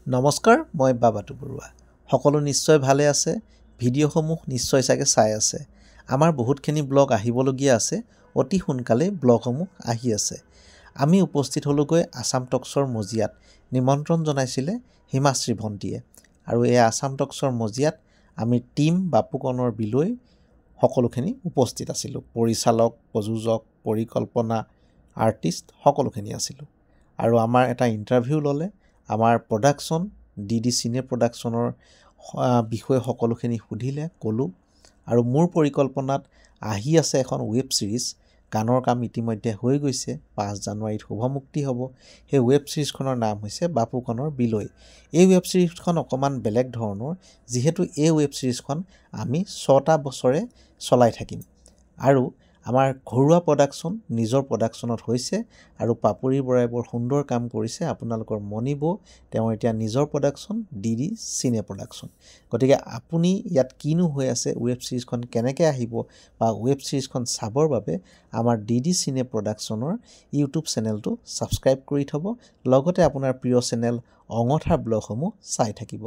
নমস্কাৰ, মই বাবাতু বৰুৱা। সকলো নিশ্চয় ভালে আছে। ভিডিঅ'সমূহ নিশ্চয় চাগে চাই আছে। আমাৰ বহুতখিনি ব্লগ আহিবলগীয়া আছে। অতি সোনকালে ব্লগসমূহ আহি আছে। আমি উপস্থিত হ'লোগৈ আছাম টক্সৰ মজিয়াত। নিমন্ত্ৰণ জনাইছিলে হিমাশ্ৰী ভণ্টিয়ে। আৰু এই আছাম টক্সৰ মজিয়াত আমি টীম বাপুকণৰ বিলৈ সকলোখিনি উপস্থিত আছিলোঁ। পৰিচালক, প্ৰযোজক, পৰিকল্পনা, আৰ্টিষ্ট সকলোখিনি আছিলোঁ। আৰু আমাৰ এটা ইণ্টাৰভিউ ল'লে। আমাৰ প্ৰডাকশ্যন ডি চিনে প্ৰডাকশ্যনৰ বিষয়ে সকলোখিনি সুধিলে, ক'লোঁ। আৰু মোৰ পৰিকল্পনাত আহি আছে এখন ৱেব ছিৰিজ। গানৰ কাম ইতিমধ্যে হৈ গৈছে। 5 জানুৱাৰীত শুভমুক্তি হ'ব। সেই ৱেব ছিৰিজখনৰ নাম হৈছে বাপুকণৰ বিলৈ। এই ৱেব ছিৰিজখন অকণমান বেলেগ ধৰণৰ, যিহেতু এই ৱেব ছিৰিজখন আমি 6টা বছৰে চলাই থাকিম। আৰু আমাৰ ঘৰুৱা প্ৰডাকশ্যন নিজৰ প্ৰডাকশ্যনত হৈছে। আৰু পাপৰি বৰাই বৰ সুন্দৰ কাম কৰিছে। আপোনালোকৰ মনিব, তেওঁ এতিয়া নিজৰ প্ৰডাকশ্যন ডি চিনে প্ৰডাকশ্যন। গতিকে আপুনি ইয়াত কিনো হৈ আছে, ৱেব ছিৰিজখন কেনেকৈ আহিব বা ৱেব ছিৰিজখন চাবৰ বাবে আমাৰ ডি চিনে প্ৰডাকশ্যনৰ ইউটিউব চেনেলটো ছাবস্ক্ৰাইব কৰি থ'ব। লগতে আপোনাৰ প্ৰিয় চেনেল অঙঠাৰ ব্লগসমূহ চাই থাকিব।